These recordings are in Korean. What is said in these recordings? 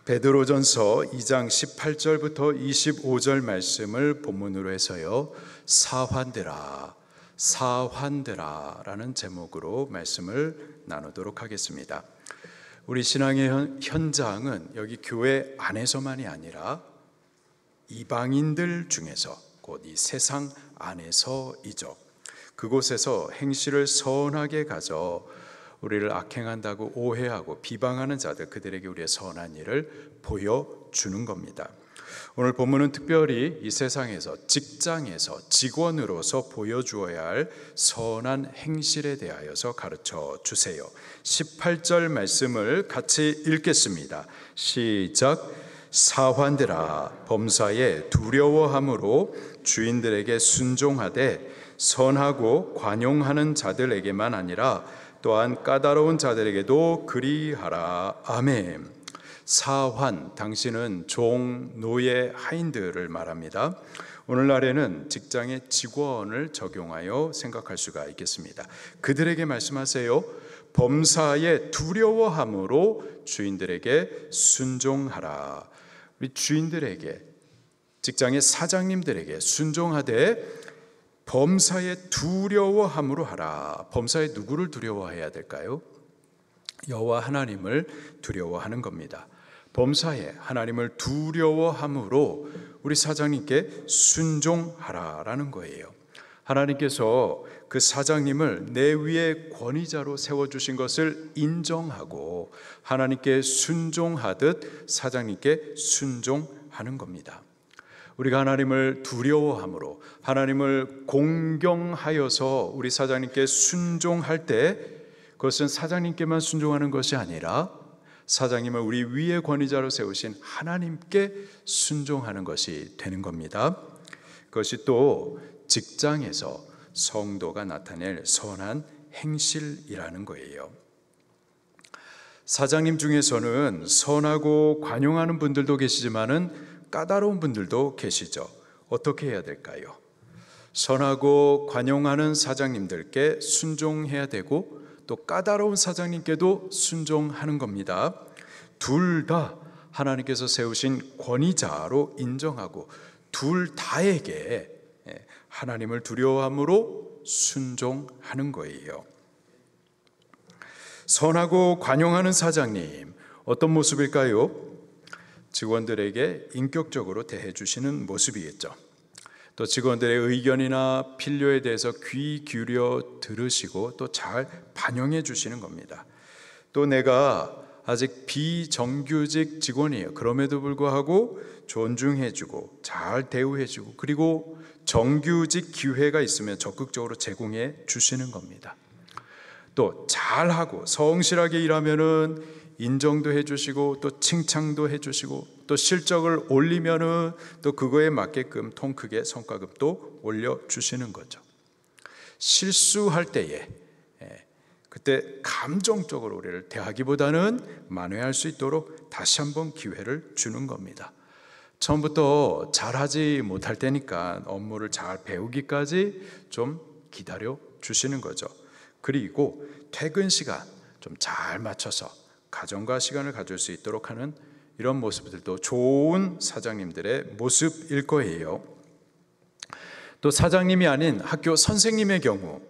베드로전서 2장 18절부터 25절 말씀을 본문으로 해서요, 사환들아 라는 제목으로 말씀을 나누도록 하겠습니다. 우리 신앙의 현장은 여기 교회 안에서만이 아니라 이방인들 중에서, 곧 이 세상 안에서이죠. 그곳에서 행실을 선하게 가져 우리를 악행한다고 오해하고 비방하는 자들, 그들에게 우리의 선한 일을 보여주는 겁니다. 오늘 본문은 특별히 이 세상에서, 직장에서, 직원으로서 보여주어야 할 선한 행실에 대하여서 가르쳐 주세요. 18절 말씀을 같이 읽겠습니다. 시작. 사환들아, 범사에 두려워함으로 주인들에게 순종하되 선하고 관용하는 자들에게만 아니라 또한 까다로운 자들에게도 그리하라. 아멘. 사환, 당신은 종, 노예, 하인들을 말합니다. 오늘날에는 직장의 직원을 적용하여 생각할 수가 있겠습니다. 그들에게 말씀하세요. 범사에 두려워함으로 주인들에게 순종하라. 우리 주인들에게, 직장의 사장님들에게 순종하되 범사에 두려워함으로 하라. 범사에 누구를 두려워해야 될까요? 여호와 하나님을 두려워하는 겁니다. 범사에 하나님을 두려워함으로 우리 사장님께 순종하라라는 거예요. 하나님께서 그 사장님을 내 위에 권위자로 세워주신 것을 인정하고 하나님께 순종하듯 사장님께 순종하는 겁니다. 우리가 하나님을 두려워함으로, 하나님을 공경하여서 우리 사장님께 순종할 때 그것은 사장님께만 순종하는 것이 아니라 사장님을 우리 위의 권위자로 세우신 하나님께 순종하는 것이 되는 겁니다. 그것이 또 직장에서 성도가 나타낼 선한 행실이라는 거예요. 사장님 중에서는 선하고 관용하는 분들도 계시지만은 까다로운 분들도 계시죠. 어떻게 해야 될까요? 선하고 관용하는 사장님들께 순종해야 되고 또 까다로운 사장님께도 순종하는 겁니다. 둘 다 하나님께서 세우신 권위자로 인정하고 둘 다에게 하나님을 두려워함으로 순종하는 거예요. 선하고 관용하는 사장님, 어떤 모습일까요? 직원들에게 인격적으로 대해 주시는 모습이겠죠. 또 직원들의 의견이나 필요에 대해서 귀 기울여 들으시고 또 잘 반영해 주시는 겁니다. 또 내가 아직 비정규직 직원이에요. 그럼에도 불구하고 존중해 주고 잘 대우해 주고, 그리고 정규직 기회가 있으면 적극적으로 제공해 주시는 겁니다. 또 잘하고 성실하게 일하면은 인정도 해주시고 또 칭찬도 해주시고 또 실적을 올리면은 또 그거에 맞게끔 통 크게 성과급도 올려주시는 거죠. 실수할 때에 그때 감정적으로 우리를 대하기보다는 만회할 수 있도록 다시 한번 기회를 주는 겁니다. 처음부터 잘하지 못할 때니까 업무를 잘 배우기까지 좀 기다려 주시는 거죠. 그리고 퇴근 시간 좀 잘 맞춰서 가정과 시간을 가질 수 있도록 하는 이런 모습들도 좋은 사장님들의 모습일 거예요. 또 사장님이 아닌 학교 선생님의 경우,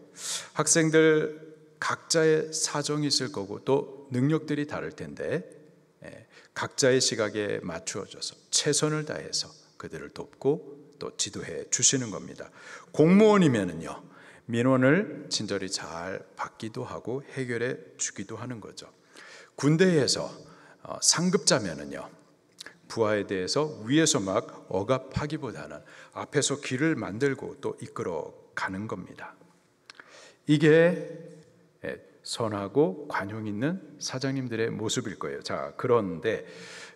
학생들 각자의 사정이 있을 거고 또 능력들이 다를 텐데 각자의 시각에 맞추어져서 최선을 다해서 그들을 돕고 또 지도해 주시는 겁니다. 공무원이면은요, 민원을 친절히 잘 받기도 하고 해결해 주기도 하는 거죠. 군대에서 상급자면은요, 부하에 대해서 위에서 막 억압하기보다는 앞에서 길을 만들고 또 이끌어 가는 겁니다. 이게 선하고 관용 있는 사장님들의 모습일 거예요. 자, 그런데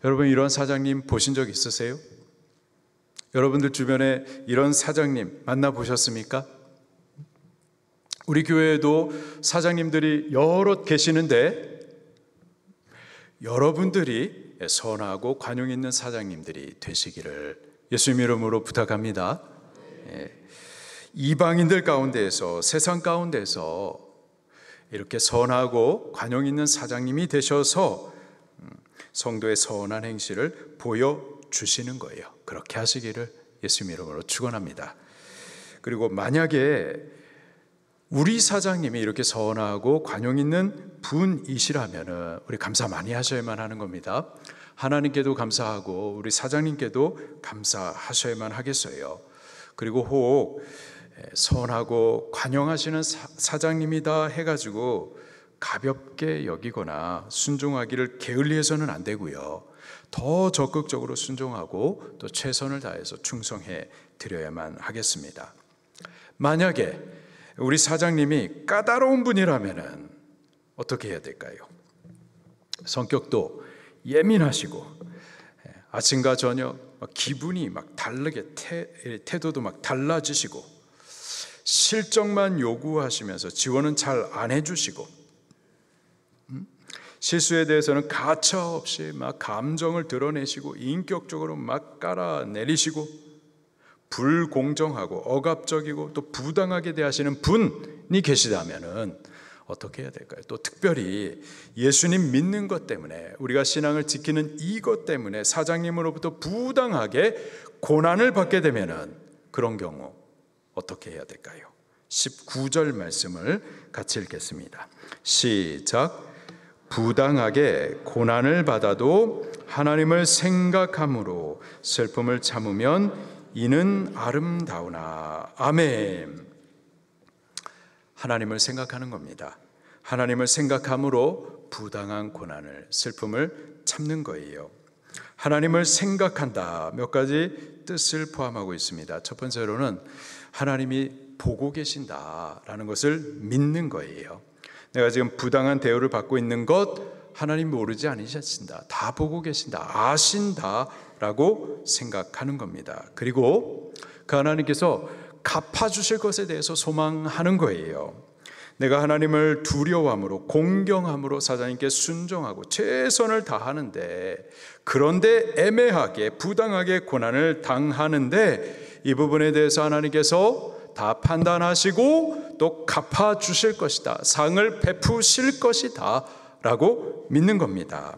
여러분, 이런 사장님 보신 적 있으세요? 여러분들 주변에 이런 사장님 만나보셨습니까? 우리 교회에도 사장님들이 여럿 계시는데 여러분들이 선하고 관용 있는 사장님들이 되시기를 예수님 이름으로 부탁합니다. 이방인들 가운데에서, 세상 가운데서 이렇게 선하고 관용 있는 사장님이 되셔서 성도의 선한 행실을 보여주시는 거예요. 그렇게 하시기를 예수님 이름으로 축원합니다. 그리고 만약에 우리 사장님이 이렇게 선하고 관용 있는 분이시라면 우리 감사 많이 하셔야만 하는 겁니다. 하나님께도 감사하고 우리 사장님께도 감사하셔야만 하겠어요. 그리고 혹 선하고 관용하시는 사장님이다 해가지고 가볍게 여기거나 순종하기를 게을리해서는 안 되고요. 더 적극적으로 순종하고 또 최선을 다해서 충성해 드려야만 하겠습니다. 만약에 우리 사장님이 까다로운 분이라면 어떻게 해야 될까요? 성격도 예민하시고 아침과 저녁 기분이 막 다르게 태도도 막 달라지시고 실적만 요구하시면서 지원은 잘 안 해주시고 실수에 대해서는 가차없이 막 감정을 드러내시고 인격적으로 막 깔아내리시고 불공정하고 억압적이고 또 부당하게 대하시는 분이 계시다면은 어떻게 해야 될까요? 또 특별히 예수님 믿는 것 때문에 우리가 신앙을 지키는 이것 때문에 사장님으로부터 부당하게 고난을 받게 되면은 그런 경우 어떻게 해야 될까요? 19절 말씀을 같이 읽겠습니다. 시작. 부당하게 고난을 받아도 하나님을 생각함으로 슬픔을 참으면 이는 아름다우나. 아멘. 하나님을 생각하는 겁니다. 하나님을 생각함으로 부당한 고난을, 슬픔을 참는 거예요. 하나님을 생각한다. 몇 가지 뜻을 포함하고 있습니다. 첫 번째로는 하나님이 보고 계신다라는 것을 믿는 거예요. 내가 지금 부당한 대우를 받고 있는 것 하나님 모르지 않으신다. 다 보고 계신다. 아신다라고 생각하는 겁니다. 그리고 그 하나님께서 갚아주실 것에 대해서 소망하는 거예요. 내가 하나님을 두려워함으로 공경함으로 사장님께 순종하고 최선을 다하는데 그런데 애매하게 부당하게 고난을 당하는데 이 부분에 대해서 하나님께서 다 판단하시고 또 갚아주실 것이다. 상을 베푸실 것이다 라고 믿는 겁니다.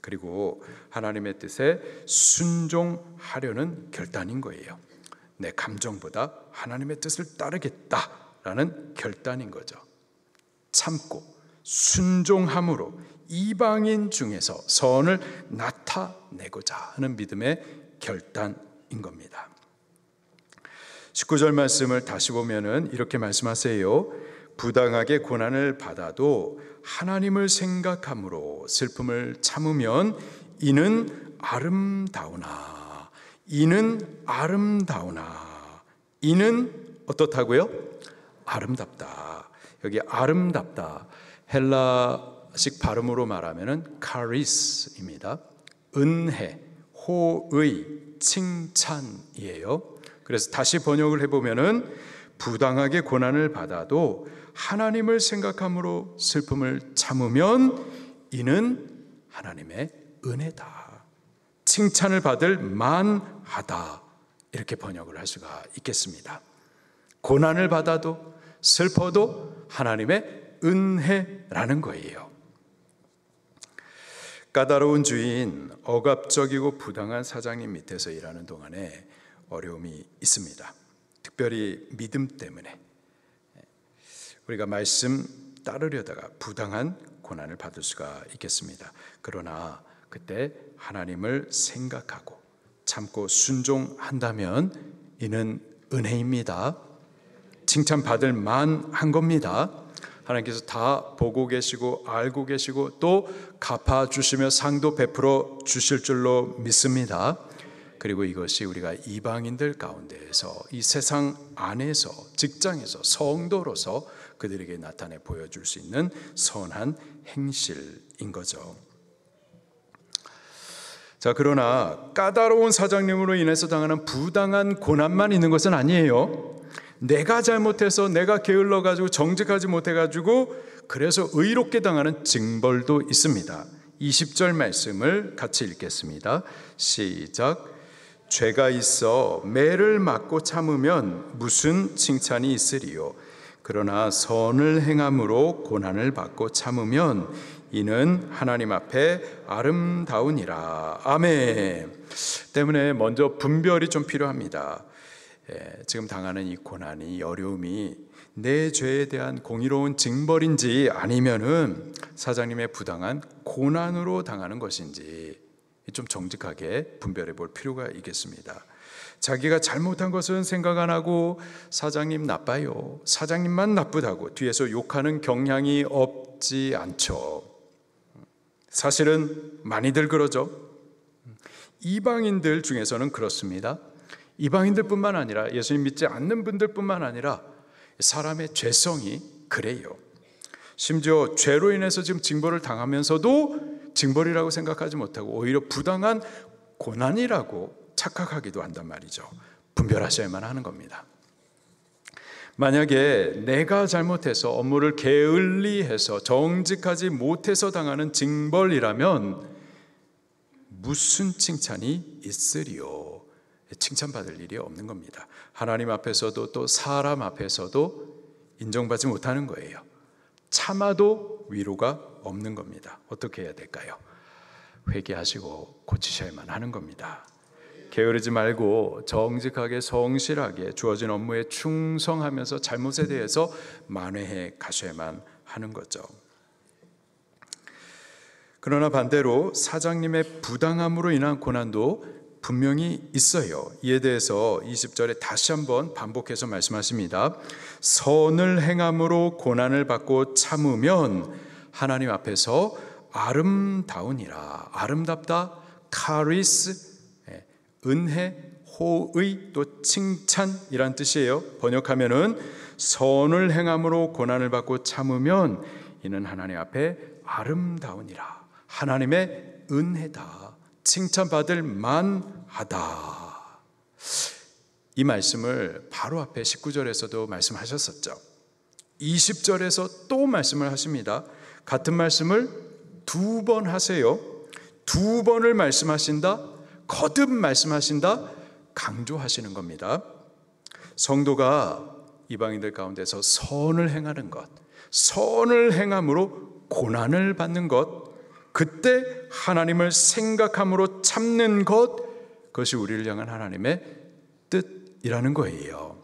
그리고 하나님의 뜻에 순종하려는 결단인 거예요. 내 감정보다 하나님의 뜻을 따르겠다라는 결단인 거죠. 참고 순종함으로 이방인 중에서 선을 나타내고자 하는 믿음의 결단인 겁니다. 19절 말씀을 다시 보면은 이렇게 말씀하세요. 부당하게 고난을 받아도 하나님을 생각함으로 슬픔을 참으면 이는 아름다우나. 이는 아름다우나. 이는 어떻다고요? 아름답다. 여기 아름답다. 헬라식 발음으로 말하면은 카리스입니다. 은혜, 호의, 칭찬이에요. 그래서 다시 번역을 해보면은 부당하게 고난을 받아도 하나님을 생각함으로 슬픔을 참으면 이는 하나님의 은혜다. 칭찬을 받을 만하다. 이렇게 번역을 할 수가 있겠습니다. 고난을 받아도 슬퍼도 하나님의 은혜라는 거예요. 까다로운 주인, 억압적이고 부당한 사장님 밑에서 일하는 동안에 어려움이 있습니다. 특별히 믿음 때문에 우리가 말씀 따르려다가 부당한 고난을 받을 수가 있겠습니다. 그러나 그때 하나님을 생각하고 참고 순종한다면 이는 은혜입니다. 칭찬받을 만한 겁니다. 하나님께서 다 보고 계시고 알고 계시고 또 갚아주시며 상도 베풀어 주실 줄로 믿습니다. 그리고 이것이 우리가 이방인들 가운데에서 이 세상 안에서 직장에서 성도로서 그들에게 나타내 보여줄 수 있는 선한 행실인 거죠. 자, 그러나 까다로운 사장님으로 인해서 당하는 부당한 고난만 있는 것은 아니에요. 내가 잘못해서 내가 게을러가지고 정직하지 못해가지고 그래서 의롭게 당하는 징벌도 있습니다. 20절 말씀을 같이 읽겠습니다. 시작. 죄가 있어 매를 맞고 참으면 무슨 칭찬이 있으리요. 그러나 선을 행함으로 고난을 받고 참으면 이는 하나님 앞에 아름다우니라. 아멘. 때문에 먼저 분별이 좀 필요합니다. 지금 당하는 이 고난이, 어려움이 내 죄에 대한 공의로운 징벌인지 아니면은 사장님의 부당한 고난으로 당하는 것인지 좀 정직하게 분별해 볼 필요가 있겠습니다. 자기가 잘못한 것은 생각 안 하고 사장님 나빠요, 사장님만 나쁘다고 뒤에서 욕하는 경향이 없지 않죠. 사실은 많이들 그러죠. 이방인들 중에서는 그렇습니다. 이방인들뿐만 아니라 예수님 믿지 않는 분들뿐만 아니라 사람의 죄성이 그래요. 심지어 죄로 인해서 지금 징벌을 당하면서도 징벌이라고 생각하지 못하고 오히려 부당한 고난이라고 착각하기도 한단 말이죠. 분별하셔야만 하는 겁니다. 만약에 내가 잘못해서 업무를 게을리해서 정직하지 못해서 당하는 징벌이라면 무슨 칭찬이 있으리요? 칭찬받을 일이 없는 겁니다. 하나님 앞에서도 또 사람 앞에서도 인정받지 못하는 거예요. 참아도 위로가 없는 겁니다. 어떻게 해야 될까요? 회개하시고 고치셔야만 하는 겁니다. 게으르지 말고 정직하게 성실하게 주어진 업무에 충성하면서 잘못에 대해서 만회해 가셔야만 하는 거죠. 그러나 반대로 사장님의 부당함으로 인한 고난도 분명히 있어요. 이에 대해서 20절에 다시 한번 반복해서 말씀하십니다. 선을 행함으로 고난을 받고 참으면 하나님 앞에서 아름다우니라. 아름답다, 카리스, 은혜, 호의, 또 칭찬이란 뜻이에요. 번역하면은 선을 행함으로 고난을 받고 참으면 이는 하나님 앞에 아름다우니라. 하나님의 은혜다, 칭찬받을 만하다. 이 말씀을 바로 앞에 19절에서도 말씀하셨었죠. 20절에서 또 말씀을 하십니다. 같은 말씀을 2번 하세요. 2번을 말씀하신다, 거듭 말씀하신다, 강조하시는 겁니다. 성도가 이방인들 가운데서 선을 행하는 것, 선을 행함으로 고난을 받는 것, 그때 하나님을 생각함으로 참는 것, 그것이 우리를 향한 하나님의 뜻이라는 거예요.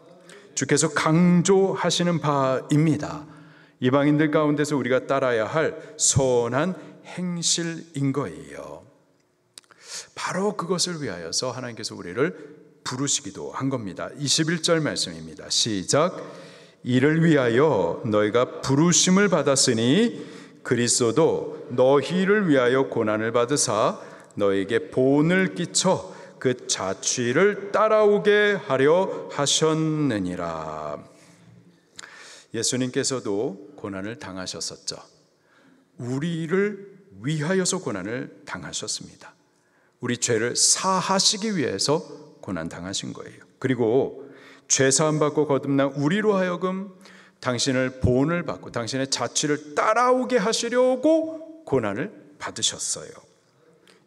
주께서 강조하시는 바입니다. 이방인들 가운데서 우리가 따라야 할 선한 행실인 거예요. 바로 그것을 위하여서 하나님께서 우리를 부르시기도 한 겁니다. 21절 말씀입니다. 시작. 이를 위하여 너희가 부르심을 받았으니 그리스도도 너희를 위하여 고난을 받으사 너희에게 본을 끼쳐 그 자취를 따라오게 하려 하셨느니라. 예수님께서도 고난을 당하셨었죠. 우리를 위하여서 고난을 당하셨습니다. 우리 죄를 사하시기 위해서 고난 당하신 거예요. 그리고 죄 사함 받고 거듭난 우리로 하여금 당신을 본을 받고 당신의 자취를 따라오게 하시려고 고난을 받으셨어요.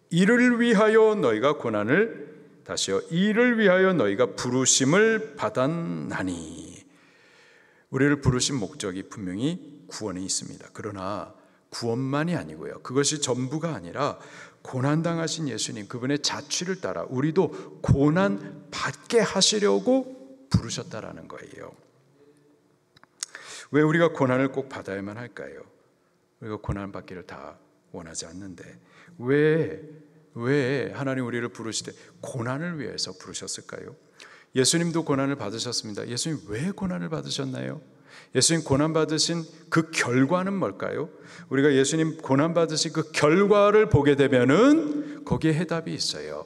이를 위하여 너희가 고난을, 다시요, 이를 위하여 너희가 부르심을 받았나니. 우리를 부르신 목적이 분명히 구원에 있습니다. 그러나 구원만이 아니고요, 그것이 전부가 아니라 고난당하신 예수님, 그분의 자취를 따라 우리도 고난 받게 하시려고 부르셨다라는 거예요. 왜 우리가 고난을 꼭 받아야만 할까요? 우리가 고난 받기를 다 원하지 않는데 왜 하나님 우리를 부르시되 고난을 위해서 부르셨을까요? 예수님도 고난을 받으셨습니다. 예수님 왜 고난을 받으셨나요? 예수님 고난 받으신 그 결과는 뭘까요? 우리가 예수님 고난 받으신 그 결과를 보게 되면은 거기에 해답이 있어요.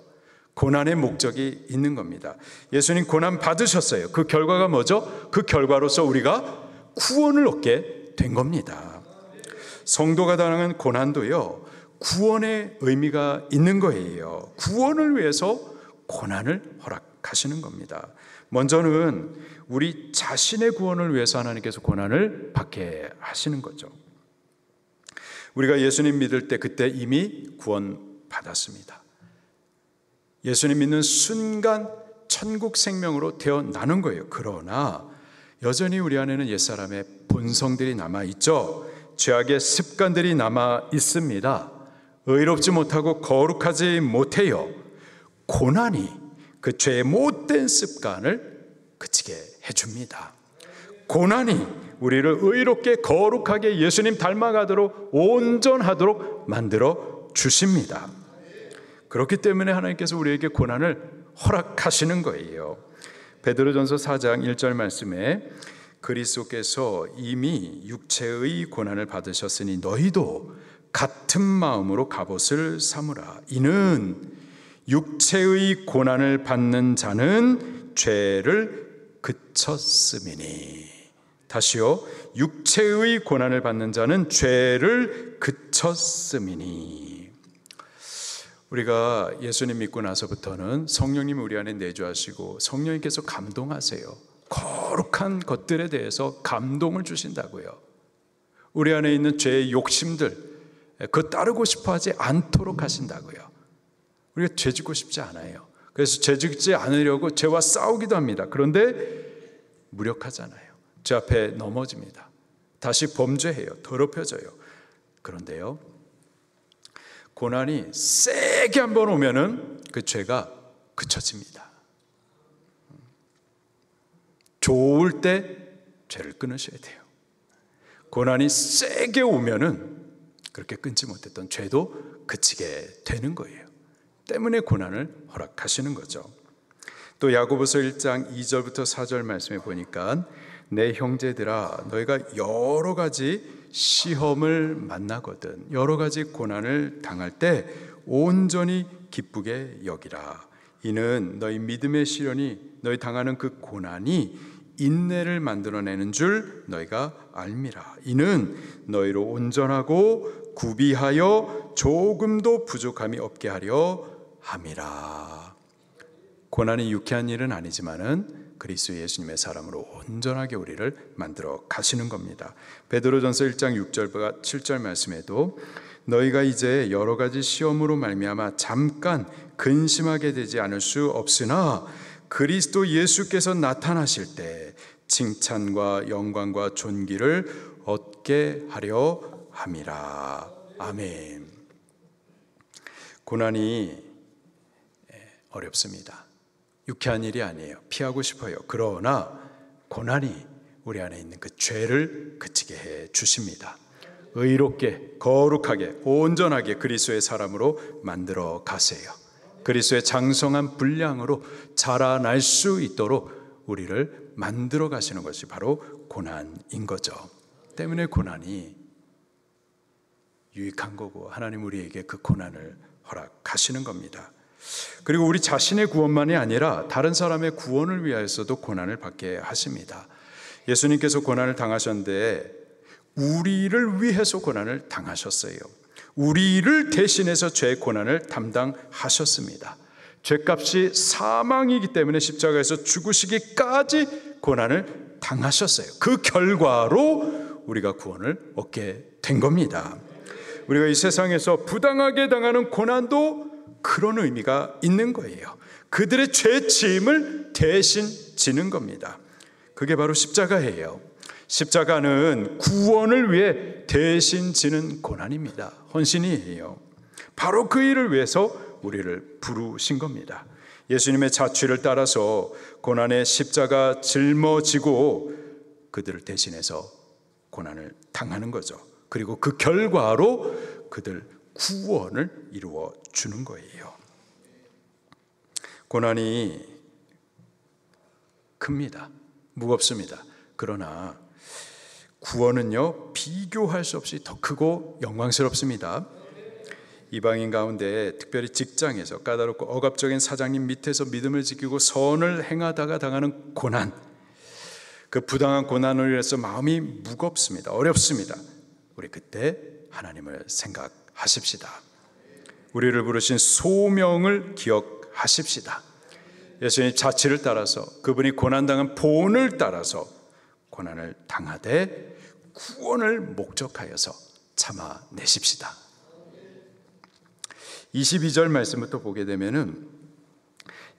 고난의 목적이 있는 겁니다. 예수님 고난 받으셨어요. 그 결과가 뭐죠? 그 결과로서 우리가 구원을 얻게 된 겁니다. 성도가 당하는 고난도요, 구원의 의미가 있는 거예요. 구원을 위해서 고난을 허락하시는 겁니다. 먼저는 우리 자신의 구원을 위해서 하나님께서 고난을 받게 하시는 거죠. 우리가 예수님 믿을 때 그때 이미 구원 받았습니다. 예수님 믿는 순간 천국 생명으로 태어나는 거예요. 그러나 여전히 우리 안에는 옛사람의 본성들이 남아있죠. 죄악의 습관들이 남아 있습니다. 의롭지 못하고 거룩하지 못해요. 고난이 그 죄의 못된 습관을 그치게 해줍니다. 고난이 우리를 의롭게 거룩하게 예수님 닮아가도록 온전하도록 만들어 주십니다. 그렇기 때문에 하나님께서 우리에게 고난을 허락하시는 거예요. 베드로전서 4장 1절 말씀에 그리스도께서 이미 육체의 고난을 받으셨으니 너희도 같은 마음으로 갑옷을 삼으라. 이는 육체의 고난을 받는 자는 죄를 그쳤음이니. 다시요. 육체의 고난을 받는 자는 죄를 그쳤음이니. 우리가 예수님 믿고 나서부터는 성령님이 우리 안에 내주하시고 성령님께서 감동하세요. 거룩한 것들에 대해서 감동을 주신다고요. 우리 안에 있는 죄의 욕심들, 그거 따르고 싶어 하지 않도록 하신다고요. 우리가 죄 짓고 싶지 않아요. 그래서 죄 짓지 않으려고 죄와 싸우기도 합니다. 그런데 무력하잖아요. 죄 앞에 넘어집니다. 다시 범죄해요. 더럽혀져요. 그런데요, 고난이 세게 한번 오면은 그 죄가 그쳐집니다. 좋을 때 죄를 끊으셔야 돼요. 고난이 세게 오면은 그렇게 끊지 못했던 죄도 그치게 되는 거예요. 때문에 고난을 허락하시는 거죠. 또 야고보서 1장 2절부터 4절 말씀에 보니까 내 형제들아 너희가 여러 가지 시험을 만나거든 여러 가지 고난을 당할 때 온전히 기쁘게 여기라. 이는 너희 믿음의 시련이 너희 당하는 그 고난이 인내를 만들어내는 줄 너희가 알미라. 이는 너희로 온전하고 구비하여 조금도 부족함이 없게 하려 함이라. 고난이 유쾌한 일은 아니지만은 그리스도 예수님의 사람으로 온전하게 우리를 만들어 가시는 겁니다. 베드로전서 1장 6절과 7절 말씀에도 너희가 이제 여러 가지 시험으로 말미암아 잠깐 근심하게 되지 않을 수 없으나 그리스도 예수께서 나타나실 때 칭찬과 영광과 존귀를 얻게 하려 함이라. 아멘. 고난이 어렵습니다. 유쾌한 일이 아니에요. 피하고 싶어요. 그러나 고난이 우리 안에 있는 그 죄를 그치게 해 주십니다. 의롭게 거룩하게 온전하게 그리스도의 사람으로 만들어 가세요. 그리스도의 장성한 분량으로 자라날 수 있도록 우리를 만들어 가시는 것이 바로 고난인 거죠. 때문에 고난이 유익한 거고 하나님 우리에게 그 고난을 허락하시는 겁니다. 그리고 우리 자신의 구원만이 아니라 다른 사람의 구원을 위하여서도 고난을 받게 하십니다. 예수님께서 고난을 당하셨는데 우리를 위해서 고난을 당하셨어요. 우리를 대신해서 죄의 고난을 담당하셨습니다. 죄값이 사망이기 때문에 십자가에서 죽으시기까지 고난을 당하셨어요. 그 결과로 우리가 구원을 얻게 된 겁니다. 우리가 이 세상에서 부당하게 당하는 고난도 그런 의미가 있는 거예요. 그들의 죄짐을 대신 지는 겁니다. 그게 바로 십자가예요. 십자가는 구원을 위해 대신 지는 고난입니다. 헌신이에요. 바로 그 일을 위해서 우리를 부르신 겁니다. 예수님의 자취를 따라서 고난의 십자가 짊어지고 그들을 대신해서 고난을 당하는 거죠. 그리고 그 결과로 그들 구원을 이루어 주는 거예요. 고난이 큽니다. 무겁습니다. 그러나 구원은요, 비교할 수 없이 더 크고 영광스럽습니다. 이방인 가운데 특별히 직장에서 까다롭고 억압적인 사장님 밑에서 믿음을 지키고 선을 행하다가 당하는 고난, 그 부당한 고난으로 인해서 마음이 무겁습니다. 어렵습니다. 우리 그때 하나님을 생각하십시다. 우리를 부르신 소명을 기억하십시다. 예수님 자취를 따라서 그분이 고난당한 본을 따라서 고난을 당하되 구원을 목적하여서 참아내십시다. 22절 말씀부터 보게 되면은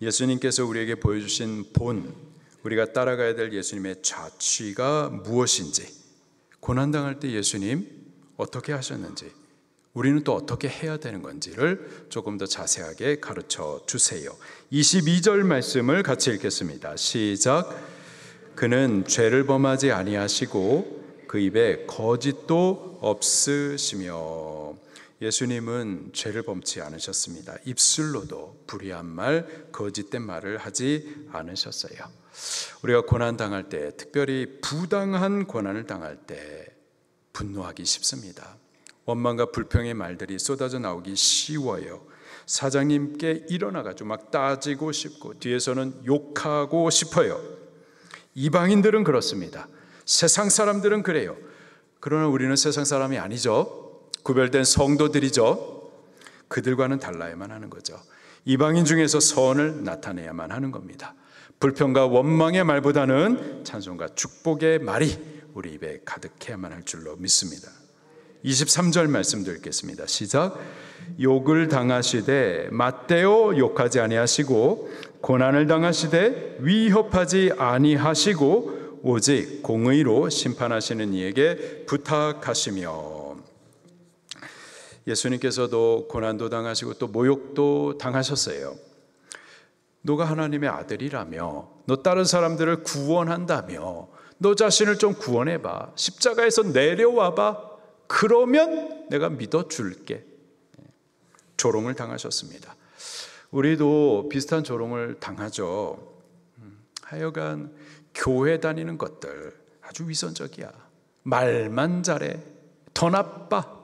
예수님께서 우리에게 보여주신 본, 우리가 따라가야 될 예수님의 자취가 무엇인지, 고난당할 때 예수님 어떻게 하셨는지, 우리는 또 어떻게 해야 되는 건지를 조금 더 자세하게 가르쳐 주세요. 22절 말씀을 같이 읽겠습니다. 시작. 그는 죄를 범하지 아니하시고 그 입에 거짓도 없으시며. 예수님은 죄를 범치 않으셨습니다. 입술로도 불의한 말, 거짓된 말을 하지 않으셨어요. 우리가 고난 당할 때, 특별히 부당한 고난을 당할 때 분노하기 쉽습니다. 원망과 불평의 말들이 쏟아져 나오기 쉬워요. 사장님께 일어나가지고 막 따지고 싶고 뒤에서는 욕하고 싶어요. 이방인들은 그렇습니다. 세상 사람들은 그래요. 그러나 우리는 세상 사람이 아니죠. 구별된 성도들이죠. 그들과는 달라야만 하는 거죠. 이방인 중에서 선을 나타내야만 하는 겁니다. 불평과 원망의 말보다는 찬송과 축복의 말이 우리 입에 가득해야만 할 줄로 믿습니다. 23절 말씀도 읽겠습니다. 시작. 욕을 당하시되 맞대어 욕하지 아니하시고 고난을 당하시되 위협하지 아니하시고 오직 공의로 심판하시는 이에게 부탁하시며. 예수님께서도 고난도 당하시고 또 모욕도 당하셨어요. 너가 하나님의 아들이라며, 너 다른 사람들을 구원한다며, 너 자신을 좀 구원해봐, 십자가에서 내려와봐, 그러면 내가 믿어줄게. 조롱을 당하셨습니다. 우리도 비슷한 조롱을 당하죠. 하여간 교회 다니는 것들 아주 위선적이야, 말만 잘해, 더 나빠,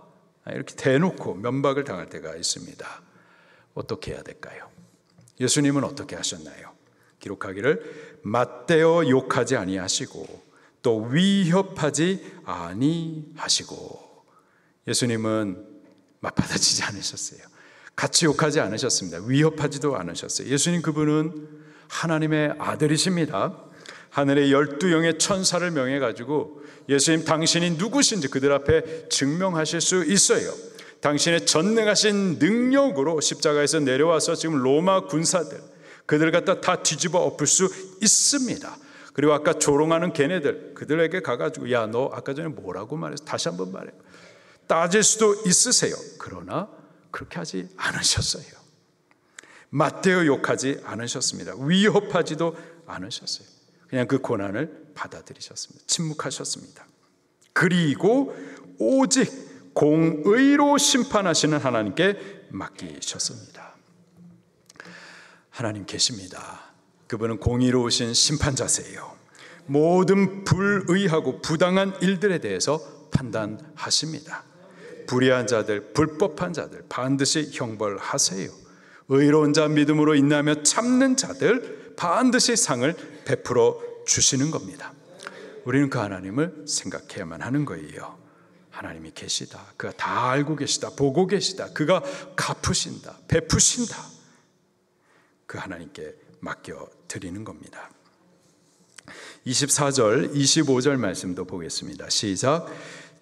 이렇게 대놓고 면박을 당할 때가 있습니다. 어떻게 해야 될까요? 예수님은 어떻게 하셨나요? 기록하기를 맞대어 욕하지 아니하시고 또 위협하지 아니하시고. 예수님은 맞받아치지 않으셨어요. 같이 욕하지 않으셨습니다. 위협하지도 않으셨어요. 예수님, 그분은 하나님의 아들이십니다. 하늘의 12영의 천사를 명해가지고 예수님 당신이 누구신지 그들 앞에 증명하실 수 있어요. 당신의 전능하신 능력으로 십자가에서 내려와서 지금 로마 군사들, 그들 갖다 다 뒤집어 엎을 수 있습니다. 그리고 아까 조롱하는 걔네들, 그들에게 가가지고 야, 너 아까 전에 뭐라고 말했어? 다시 한번 말해. 따질 수도 있으세요. 그러나 그렇게 하지 않으셨어요. 맞대어 욕하지 않으셨습니다. 위협하지도 않으셨어요. 그냥 그 고난을 받아들이셨습니다. 침묵하셨습니다. 그리고 오직 공의로 심판하시는 하나님께 맡기셨습니다. 하나님 계십니다. 그분은 공의로우신 심판자세요. 모든 불의하고 부당한 일들에 대해서 판단하십니다. 불의한 자들, 불법한 자들 반드시 형벌하세요. 의로운 자, 믿음으로 인내하며 참는 자들 반드시 상을 베풀어 주시는 겁니다. 우리는 그 하나님을 생각해야만 하는 거예요. 하나님이 계시다, 그가 다 알고 계시다, 보고 계시다, 그가 갚으신다, 베푸신다, 그 하나님께 맡겨드리는 겁니다. 24절 25절 말씀도 보겠습니다. 시작.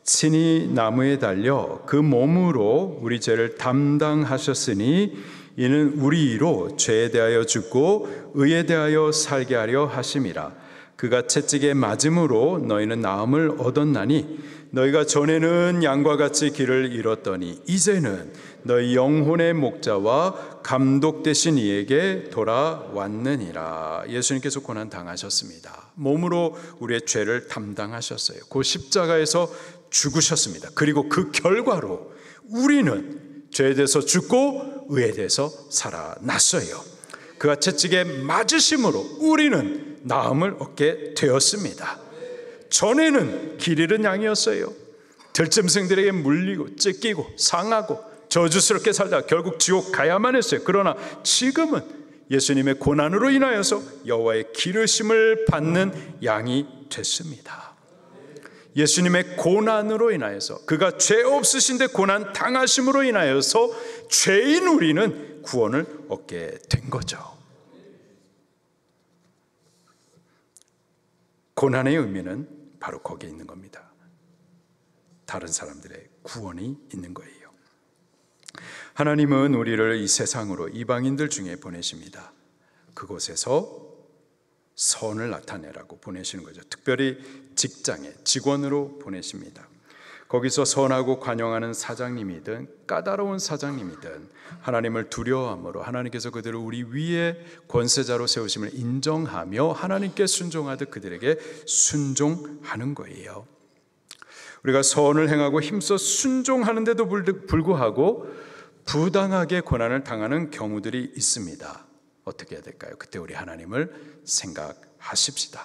친히 나무에 달려 그 몸으로 우리 죄를 담당하셨으니 이는 우리로 죄에 대하여 죽고 의에 대하여 살게 하려 하심이라. 그가 채찍에 맞음으로 너희는 나음을 얻었나니 너희가 전에는 양과 같이 길을 잃었더니 이제는 너희 영혼의 목자와 감독 되신 이에게 돌아왔느니라. 예수님께서 고난 당하셨습니다. 몸으로 우리의 죄를 담당하셨어요. 그 십자가에서 죽으셨습니다. 그리고 그 결과로 우리는 죄에 대해서 죽고 의에 대해서 살아났어요. 그가 채찍에 맞으심으로 우리는 나음을 얻게 되었습니다. 전에는 길 잃은 양이었어요. 들짐승들에게 물리고 찢기고 상하고 저주스럽게 살다 결국 지옥 가야만 했어요. 그러나 지금은 예수님의 고난으로 인하여서 여호와의 기르심을 받는 양이 됐습니다. 예수님의 고난으로 인하여서, 그가 죄 없으신데 고난 당하심으로 인하여서 죄인 우리는 구원을 얻게 된 거죠. 고난의 의미는 바로 거기에 있는 겁니다. 다른 사람들의 구원이 있는 거예요. 하나님은 우리를 이 세상으로 이방인들 중에 보내십니다. 그곳에서 선을 나타내라고 보내시는 거죠. 특별히 직장에 직원으로 보내십니다. 거기서 선하고 관용하는 사장님이든 까다로운 사장님이든 하나님을 두려워함으로 하나님께서 그들을 우리 위에 권세자로 세우심을 인정하며 하나님께 순종하듯 그들에게 순종하는 거예요. 우리가 선을 행하고 힘써 순종하는데도 불구하고 부당하게 고난을 당하는 경우들이 있습니다. 어떻게 해야 될까요? 그때 우리 하나님을 생각하십시다.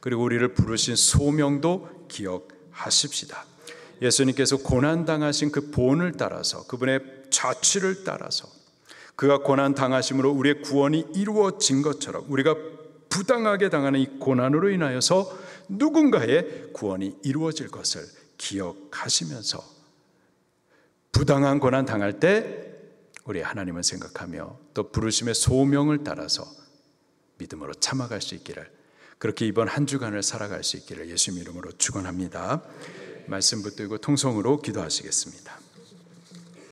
그리고 우리를 부르신 소명도 기억하십시다. 예수님께서 고난당하신 그 본을 따라서, 그분의 자취를 따라서 그가 고난당하심으로 우리의 구원이 이루어진 것처럼 우리가 부당하게 당하는 이 고난으로 인하여서 누군가의 구원이 이루어질 것을 기억하시면서 부당한 고난 당할 때 우리 하나님을 생각하며 또 부르심의 소명을 따라서 믿음으로 참아갈 수 있기를, 그렇게 이번 한 주간을 살아갈 수 있기를 예수님 이름으로 축원합니다. 말씀 붙들고 통성으로 기도하시겠습니다.